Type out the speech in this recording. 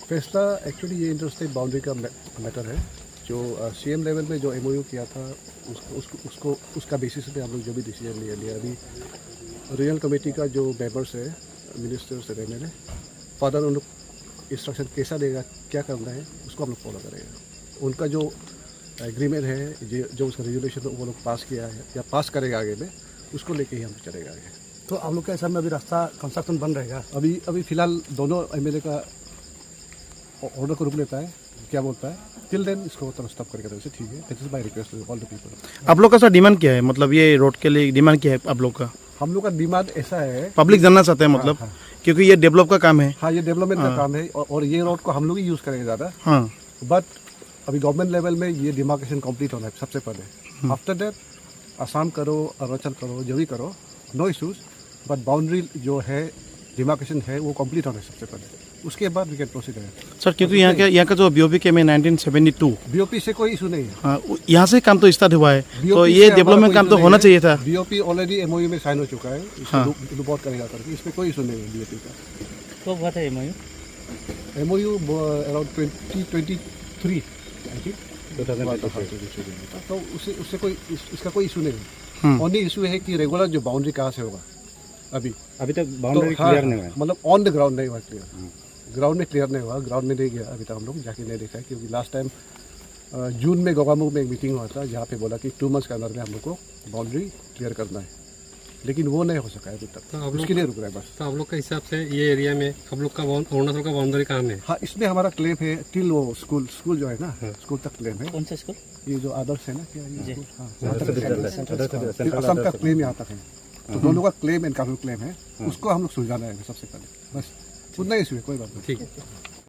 फैसला एक्चुअली ये inter state boundary का मैटर है। जो सीएम लेवल में जो एमओयू किया था उसका बेसिस पे हम लोग जो भी डिसीजन लिया अभी रीजनल कमेटी का जो मेंबर्स है मिनिस्टर्स एमएलए फादर उन लोग इंस्ट्रक्शन कैसा देगा क्या करना है उसको हम लोग फॉलो करेंगे। उनका जो एग्रीमेंट है जो उसका रेजुलेशन वो लोग पास किया है या पास करेगा आगे में उसको लेके ही हम चलेगा आगे। तो आप लोग के हिसाब में अभी रास्ता कंस्ट्रक्शन बन रहेगा? अभी फिलहाल दोनों एमएलए का ऑर्डर को रुक लेता है क्या बोलता है टिल देन इसको थोड़ा स्टॉप करके वैसे ठीक है। That is my request to all the people. आप लोग का सर डिमांड क्या है, मतलब ये रोड के लिए डिमांड क्या है आप लोग का? हम लोग का डिमांड ऐसा है पब्लिक जानना चाहते हैं मतलब हाँ। क्योंकि ये डेवलप का काम है। हाँ ये डेवलपमेंट का काम है और ये रोड को हम लोग ही यूज़ करेंगे ज़्यादा। हाँ बट अभी गवर्नमेंट लेवल में ये डिमार्केशन कंप्लीट होना है सबसे पहले। आफ्टर दैट आसाम करो अरुणाचल करो जो भी करो नो इशूज़ बट बाउंड्री जो है डिमार्केशन है वो कंप्लीट होना है सबसे पहले उसके बाद वी कैन प्रोसीड है सर क्योंकि यहाँ का जो बीओपी के में 1972 बीओपी से कोई इशू नहीं है। हाँ यहाँ से काम तो स्टार्ट हुआ है तो BOP ये से डेवलपमेंट हमारा काम तो कोई होना issue चाहिए था। बीओपी ऑलरेडी एमओयू में साइन हो चुका है हाँ। रिपोर्ट करेगा करके इसमें कोई इशू नहीं है बीओपी का। तो हुआ था MOU MOU around 2023 I think तो उससे कोई इसका कोई इशू नहीं है। ओनली इशू है कि रेगुलर जो बाउंड्री कहाँ से होगा अभी तक बाउंड्री तो, क्लियर नहीं हुआ है। मतलब ऑन द ग्राउंड नहीं हुआ क्लियर। ग्राउंड में क्लियर नहीं हुआ ग्राउंड में नहीं गया अभी तक हम लोग जाके नहीं देखा है क्योंकि लास्ट टाइम जून में गोगामुख में एक मीटिंग हुआ था जहाँ पे बोला कि 2 मंथ्स के अंदर में हम लोग को बाउंड्री क्लियर करना है लेकिन वो नहीं हो सका है अभी तक तो उसके लिए रुक रहा है बस। तो आप लोग के हिसाब से ये एरिया में आप लोग का अरुणाचल का बाउंड्री कहाँ है? हाँ इसमें हमारा क्लेम है टिल वो स्कूल जो है ना स्कूल तक क्लेम है। कौन सा स्कूल? ये जो आदर्श है ना क्या ये स्कूल? हाँ, फिर असम का क्लेम यहाँ तक है तो दोनों का क्लेम एंड कानून क्लेम है उसको हम लोग सुलझाना है सबसे पहले बस उतना इशू है कोई बात नहीं। ठीक है।